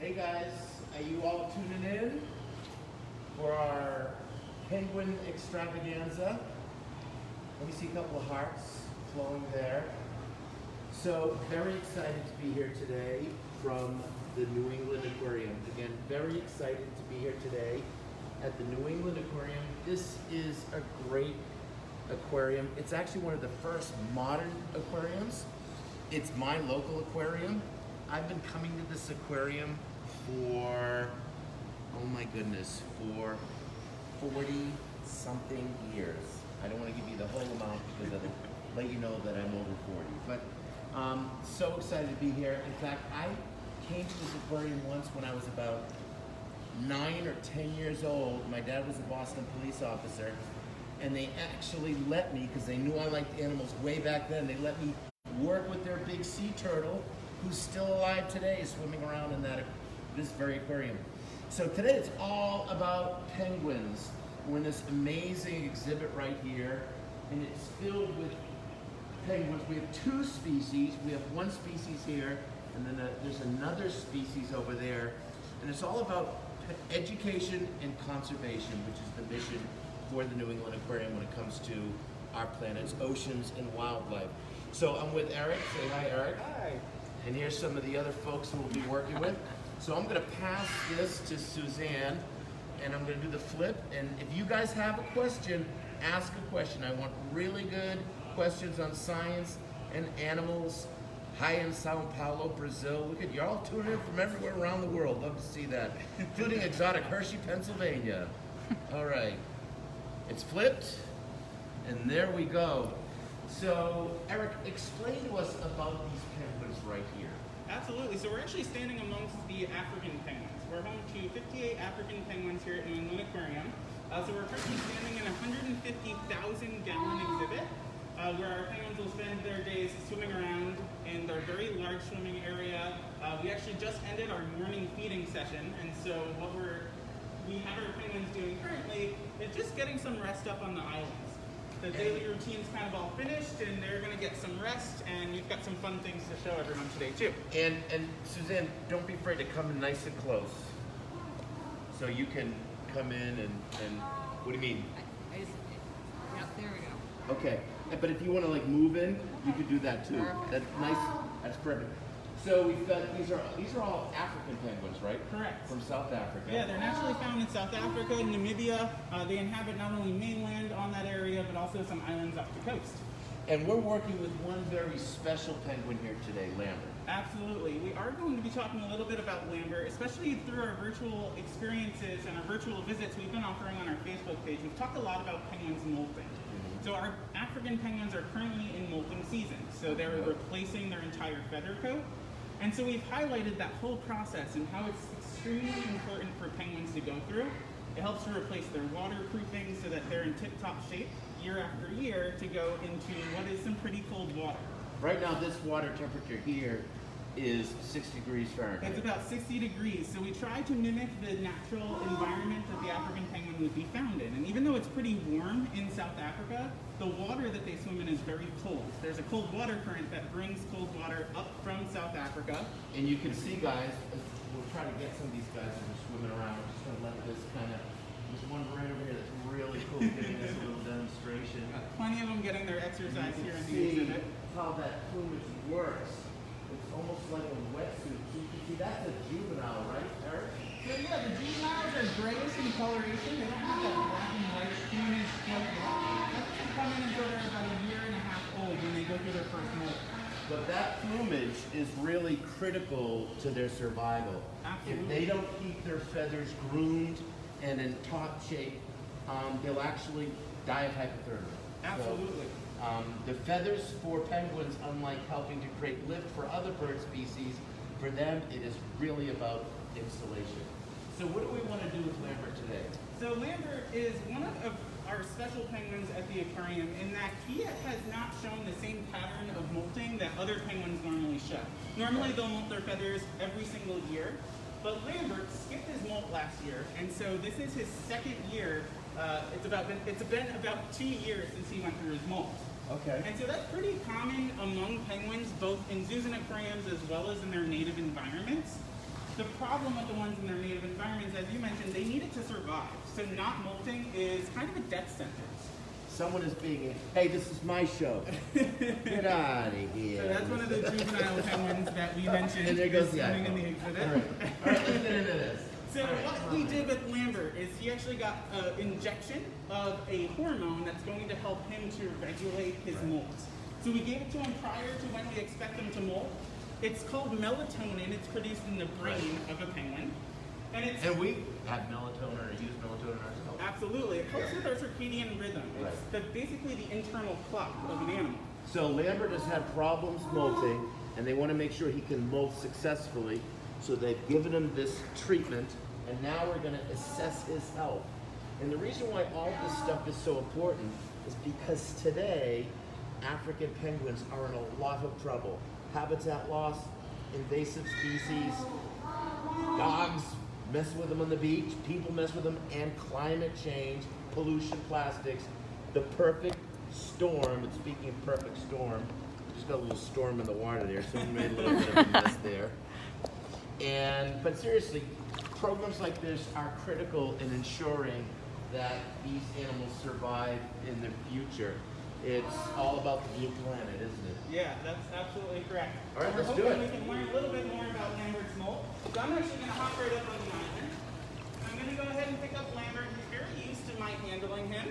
Hey guys, are you all tuning in for our penguin extravaganza? Let me see a couple of hearts flowing there. So, very excited to be here today from the New England Aquarium. Again, very excited to be here today at the New England Aquarium. This is a great aquarium. It's actually one of the first modern aquariums. It's my local aquarium. I've been coming to this aquarium for, oh my goodness, for 40 something years. I don't want to give you the whole amount because it'll let you know that I'm over 40. But so excited to be here. In fact, I came to this aquarium once when I was about 9 or 10 years old. My dad was a Boston police officer, and they actually let me, because they knew I liked animals way back then, they let me work with their big sea turtle, who's still alive today, swimming around in this very aquarium. So today it's all about penguins. We're in this amazing exhibit right here, and it's filled with penguins. We have two species. We have one species here, and then there's another species over there. And it's all about education and conservation, which is the mission for the New England Aquarium when it comes to our planet's oceans and wildlife. So I'm with Eric. Say hi, Eric. Hi. And here's some of the other folks who we'll be working with. So I'm going to pass this to Suzanne, and I'm going to do the flip. And if you guys have a question, ask a question. I want really good questions on science and animals. Hi in Sao Paulo, Brazil. Look at you all tuning in from everywhere around the world. Love to see that, including exotic Hershey, Pennsylvania. All right, it's flipped, and there we go. So, Eric, explain to us about these penguins right here. Absolutely. So we're actually standing amongst the African penguins. We're home to 58 African penguins here at New England Aquarium. So we're currently standing in a 150,000 gallon exhibit where our penguins will spend their days swimming around in their very large swimming area. We actually just ended our morning feeding session, and so what we have our penguins doing currently is just getting some rest up on the islands. The daily routine's kind of all finished, and they're going to get some rest, and we've got some fun things to show everyone today too. And Suzanne, don't be afraid to come in nice and close. So you can come in and what do you mean? Yep, there we go. Okay, but if you want to like move in, you could do that too. Perfect. That's nice. That's perfect. So we've got these are all African penguins, right? Correct. From South Africa. Yeah, they're naturally found in South Africa and Namibia. They inhabit not only mainland on that area, but also some islands off the coast. And we're working with one very special penguin here today, Lambert. Absolutely. We are going to be talking a little bit about Lambert, especially through our virtual experiences and our virtual visits we've been offering on our Facebook page. We've talked a lot about penguins molting. So our African penguins are currently in molting season. So they're replacing their entire feather coat. And so we've highlighted that whole process and how it's extremely important for penguins to go through. It helps to replace their waterproofing so that they're in tip-top shape year after year to go into what is some pretty cold water. Right now, this water temperature here is 60 degrees Fahrenheit. It's about 60 degrees, so we try to mimic the natural environment that the African penguin would be found in. And even though it's pretty warm in South Africa, the water that they swim in is very cold. There's a cold water current that brings cold water up from South Africa. And you can see, guys, we'll try to get some of these guys that are swimming around. We're just going to let this kind of, there's one right over here that's really cool, giving us a little demonstration. Plenty of them getting their exercise here in the see exhibit. how that plumage works. It's almost like a wetsuit. So you can see that's a juvenile, right, Eric? So yeah, the juveniles are grayish in coloration. They don't have that black and white plumage quite yet. They come in until they're about a year and a half old when they go through their first molt. But that plumage is really critical to their survival. Absolutely. If they don't keep their feathers groomed and in top shape, they'll actually die of hypothermia. Absolutely. So, the feathers for penguins, unlike helping to create lift for other bird species, for them it is really about insulation. So what do we want to do with Lambert today? So Lambert is one of our special penguins at the aquarium in that he has not shown the same pattern of molting that other penguins normally show. Normally they'll molt their feathers every single year, but Lambert skipped his molt last year, and so this is his second year. It's been about 2 years since he went through his molt. Okay. And so that's pretty common among penguins, both in zoos and aquariums as well as in their native environments. The problem with the ones in their native environments, as you mentioned, they need it to survive. So not molting is kind of a death sentence. Someone is being, hey, this is my show. Get out of here. So that's one of the juvenile penguins that we mentioned. And there goes the swimming iPhone. in the exhibit. All right, let's get into this. So what we did with Lambert is he actually got an injection of a hormone that's going to help him to regulate his molt. So we gave it to him prior to when we expect him to molt. It's called melatonin. It's produced in the brain of a penguin. And we have melatonin or use melatonin ourselves. Absolutely. It helps with our circadian rhythm. It's basically the internal clock of an animal. So Lambert has had problems molting, and they want to make sure he can molt successfully. So they've given him this treatment, and now we're going to assess his health. And the reason why all this stuff is so important is because today, African penguins are in a lot of trouble. Habitat loss, invasive species, dogs mess with them on the beach, people mess with them, and climate change, pollution, plastics, the perfect storm. And speaking of perfect storm, just got a little storm in the water there, someone made a little bit of a mess there. But seriously, programs like this are critical in ensuring that these animals survive in the future. It's all about the blue planet, isn't it? Yeah, that's absolutely correct. All right, We're let's do hoping it. we can learn a little bit more about Lambert's molt. So I'm actually going to hop right up on the island. I'm going to go ahead and pick up Lambert. He's very used to my handling him.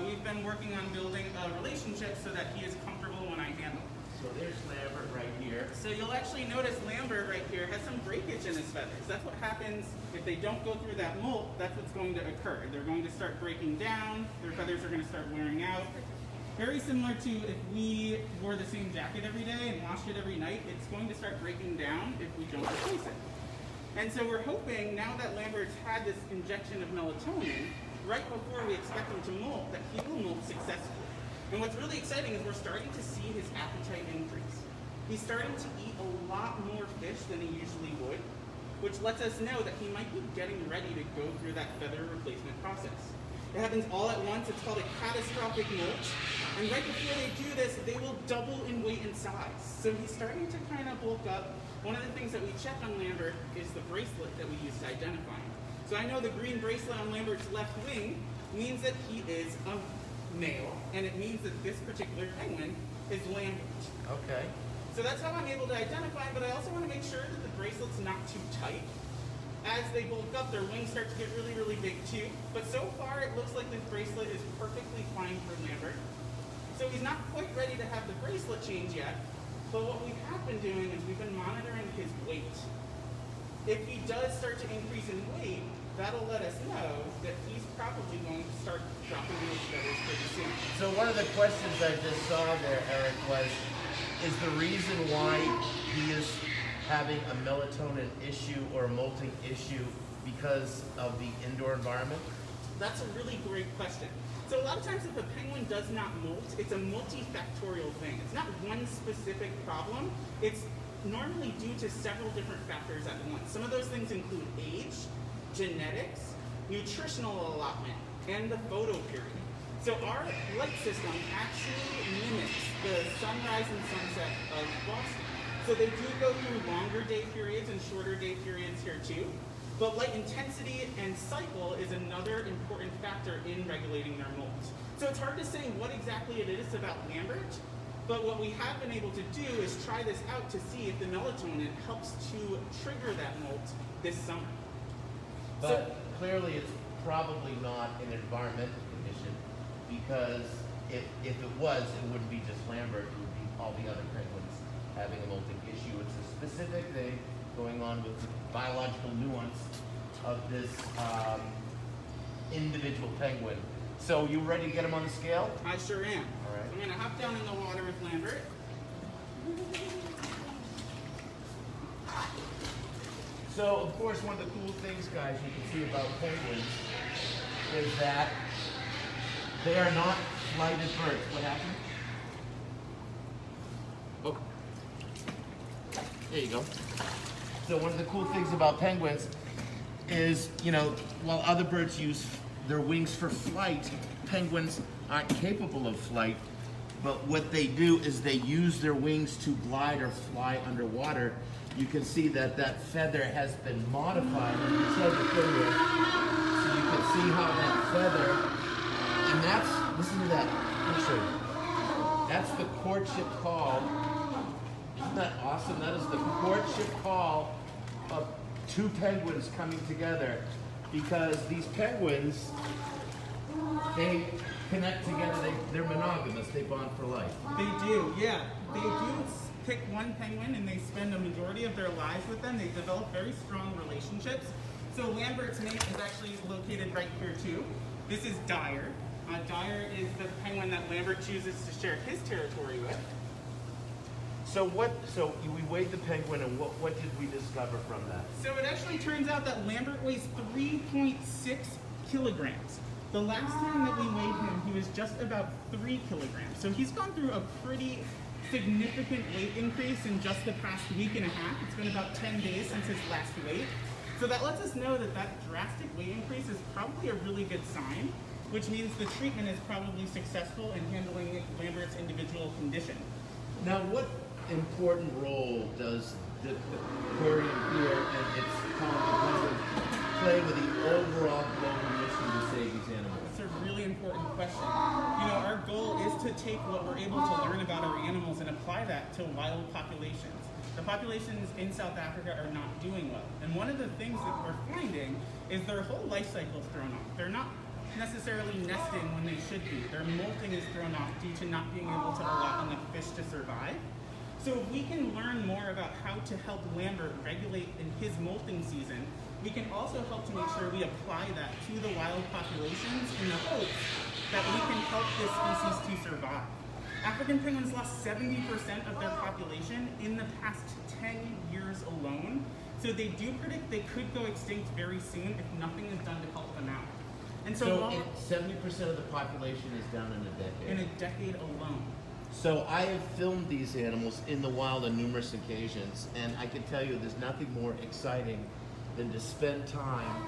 We've been working on building a relationship so that he is comfortable when I handle him. So there's Lambert right here. So you'll actually notice Lambert right here has some breakage in his feathers. That's what happens if they don't go through that molt. That's what's going to occur. They're going to start breaking down. Their feathers are going to start wearing out. Very similar to if we wore the same jacket every day and washed it every night, it's going to start breaking down if we don't replace it. And so we're hoping, now that Lambert's had this injection of melatonin, right before we expect him to molt, that he will molt successfully. And what's really exciting is we're starting to see his appetite increase. He's starting to eat a lot more fish than he usually would, which lets us know that he might be getting ready to go through that feather replacement process. It happens all at once. It's called a catastrophic molt. And right before they do this, they will double in weight and size. So he's starting to kind of bulk up. One of the things that we check on Lambert is the bracelet that we use to identify him. So I know the green bracelet on Lambert's left wing means that he is a male, and it means that this particular penguin is Lambert. Okay. So that's how I'm able to identify him, but I also want to make sure that the bracelet's not too tight. As they bulk up, their wings start to get really, really big too. But so far, it looks like this bracelet is perfectly fine for Lambert. So he's not quite ready to have the bracelet change yet, but what we have been doing is we've been monitoring his weight. If he does start to increase in weight, that'll let us know that he's probably going to start dropping those feathers pretty soon. So one of the questions I just saw there, Eric, was, is the reason why he is having a melatonin issue or a molting issue because of the indoor environment? That's a really great question. So a lot of times if a penguin does not molt, it's a multifactorial thing. It's not one specific problem. It's normally due to several different factors at once. Some of those things include age, genetics, nutritional allotment, and the photoperiod. So our light system actually mimics the sunrise and sunset of Boston. So they do go through longer day periods and shorter day periods here too. But light intensity and cycle is another important factor in regulating their molt. So it's hard to say what exactly it is about Lambert, but what we have been able to do is try this out to see if the melatonin helps to trigger that molt this summer. But clearly it's probably not an environmental condition, because if it was, it wouldn't be just Lambert, it would be all the other penguins having a molting issue. It's a specific thing going on with the biological nuance of this individual penguin. So you ready to get him on the scale? I sure am. All right. I'm going to hop down in the water with Lambert. So, of course, one of the cool things, guys, you can see about penguins is that they are not flighted birds. What happened? Oh. There you go. So one of the cool things about penguins is, you know, while other birds use their wings for flight, penguins aren't capable of flight but what they do is they use their wings to glide or fly underwater. You can see that that feather has been modified. And you said the thing here, so you can see how that feather, and that's, listen to that, let me show you. That's the courtship call. Isn't that awesome? That is the courtship call of two penguins coming together, because these penguins, they connect together, they're monogamous, they bond for life. They do, yeah. They do pick one penguin and they spend a majority of their lives with them. They develop very strong relationships. So Lambert's mate is actually located right here too. This is Dyer. Dyer is the penguin that Lambert chooses to share his territory with. So we weighed the penguin, and what did we discover from that? So it actually turns out that Lambert weighs 3.6 kilograms. The last time that we weighed him, he was just about 3 kilograms. So he's gone through a pretty significant weight increase in just the past week and a half. It's been about 10 days since his last weight. So that lets us know that that drastic weight increase is probably a really good sign, which means the treatment is probably successful in handling Lambert's individual condition. Now, what important role does the aquarium here and its colony play with the overall global mission to save these animals? That's a really important question. You know, our goal is to take what we're able to learn about our animals and apply that to wild populations. The populations in South Africa are not doing well. And one of the things that we're finding is their whole life cycle is thrown off. They're not necessarily nesting when they should be. Their molting is thrown off due to not being able to allow enough fish to survive. So if we can learn more about how to help Lambert regulate in his molting season, we can also help to make sure we apply that to the wild populations in the hopes that we can help this species to survive. African penguins lost 70% of their population in the past 10 years alone. So they do predict they could go extinct very soon if nothing is done to help them out. And so 70% of the population is down in a decade. In a decade alone. So I have filmed these animals in the wild on numerous occasions, and I can tell you there's nothing more exciting than to spend time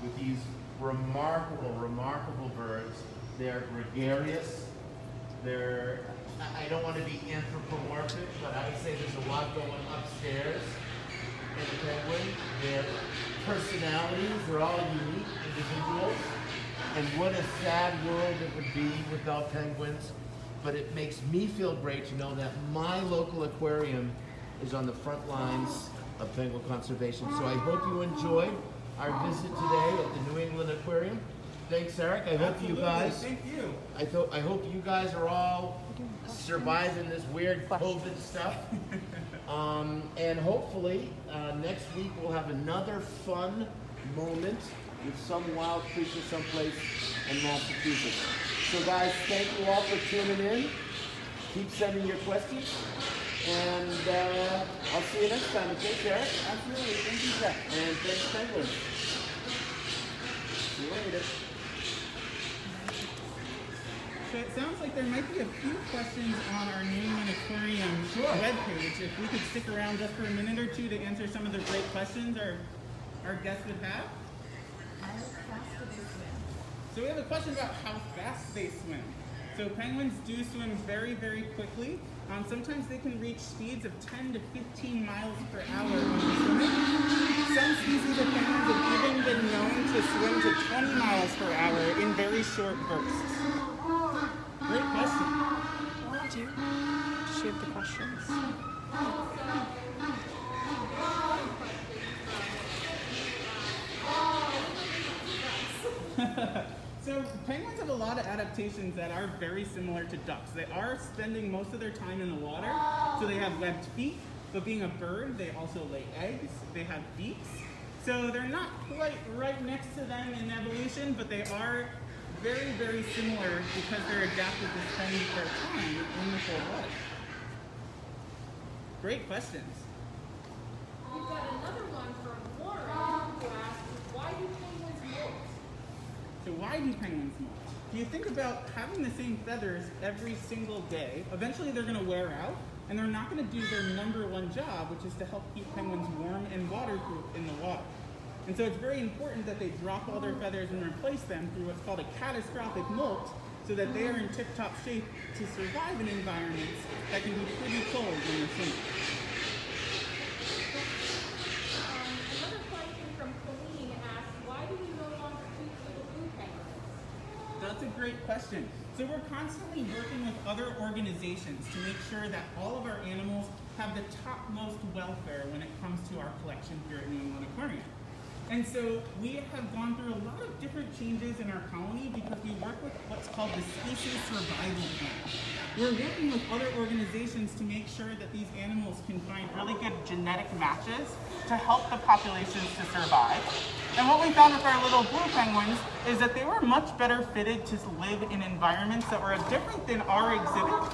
with these remarkable, remarkable birds. They're gregarious. I don't want to be anthropomorphic, but I would say there's a lot going upstairs in the penguin. Their personalities are all unique individuals, and what a sad world it would be without penguins. But it makes me feel great to know that my local aquarium is on the front lines of penguin conservation. So I hope you enjoyed our visit today at the New England Aquarium. Thanks, Eric. I hope you guys. Thank you. I hope you guys are all surviving this weird COVID stuff. And hopefully next week we'll have another fun moment with some wild creature someplace in Massachusetts. So guys, thank you all for tuning in. Keep sending your questions. And I'll see you next time. Take care. Absolutely. Thank you, Jeff. And thanks, Penguin. See you later. So it sounds like there might be a few questions on our New England Aquarium webpage. If we could stick around just for a minute or two to answer some of the great questions our guests would have. How fast do they swim? So we have a question about how fast they swim. So penguins do swim very, very quickly. Sometimes they can reach speeds of 10 to 15 miles per hour when swimming. Some species of penguins have even been known to swim to 20 miles per hour in very short bursts. Great question. Do you have the questions? So penguins have a lot of adaptations that are very similar to ducks. They are spending most of their time in the water, so they have webbed feet, but being a bird, they also lay eggs, they have beaks. So they're not quite right next to them in evolution, but they are very, very similar because they're adapted to spend their time in the cold water. Great questions. We've got another one from Warren who asks, why do penguins molt? So why do penguins molt? If you think about having the same feathers every single day, eventually they're going to wear out, and they're not going to do their number one job, which is to help keep penguins warm and waterproof in the water. And so it's very important that they drop all their feathers and replace them through what's called a catastrophic molt, so that they are in tip-top shape to survive in environments that can be pretty cold when they're swimming. Another question from Colleen asks, why do you no longer keep little blue penguins? That's a great question. So we're constantly working with other organizations to make sure that all of our animals have the topmost welfare when it comes to our collection here at New England Aquarium. And so we have gone through a lot of different changes in our colony because we work with what's called the species survival plan. We're working with other organizations to make sure that these animals can find really good genetic matches to help the populations to survive. And what we found with our little blue penguins is that they were much better fitted to live in environments that were different than our exhibit.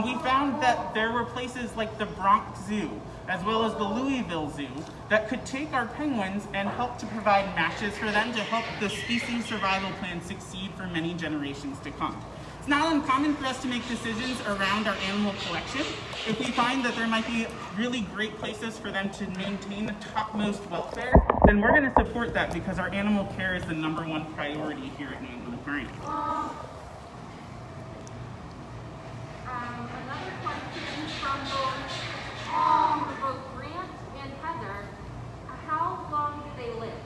We found that there were places like the Bronx Zoo, as well as the Louisville Zoo, that could take our penguins and help to provide matches for them to help the species survival plan succeed for many generations to come. It's not uncommon for us to make decisions around our animal collection. If we find that there might be really great places for them to maintain the topmost welfare, then we're going to support that because our animal care is the #1 priority here at New England Aquarium. Another question from both Grant and Heather. How long do they live?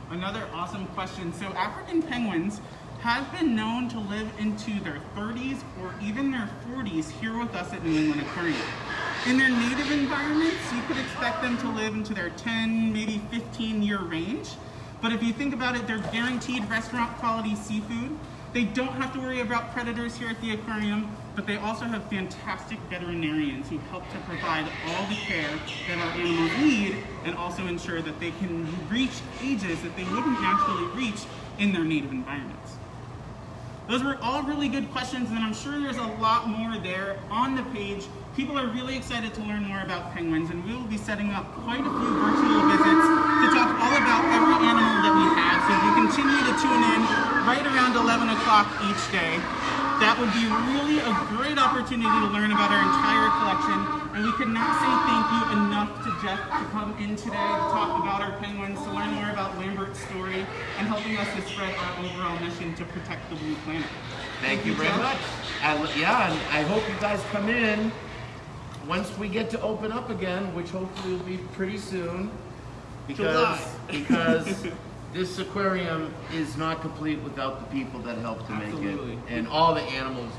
Another awesome question. So African penguins have been known to live into their 30s or even their 40s here with us at New England Aquarium. In their native environments, you could expect them to live into their 10, maybe 15-year range. But if you think about it, they're guaranteed restaurant quality seafood. They don't have to worry about predators here at the aquarium, but they also have fantastic veterinarians who help to provide all the care that our animals need and also ensure that they can reach ages that they wouldn't naturally reach in their native environments. Those were all really good questions, and I'm sure there's a lot more there on the page. People are really excited to learn more about penguins, and we will be setting up quite a few virtual visits to talk all about every animal that we have. So if you continue to tune in right around 11 o'clock each day, that would be really a great opportunity to learn about our entire collection. And we could not say thank you enough to Jeff to come in today to talk about our penguins, to learn more about Lambert's story, and helping us to spread our overall mission to protect the blue planet. Thank you very much. And I hope you guys come in once we get to open up again, which hopefully will be pretty soon. Because this aquarium is not complete without the people that help to make it. And all the animals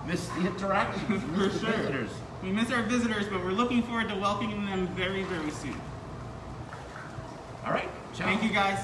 miss the interactions, miss the visitors. We miss our visitors, but we're looking forward to welcoming them very, very soon. All right, ciao. Thank you, guys.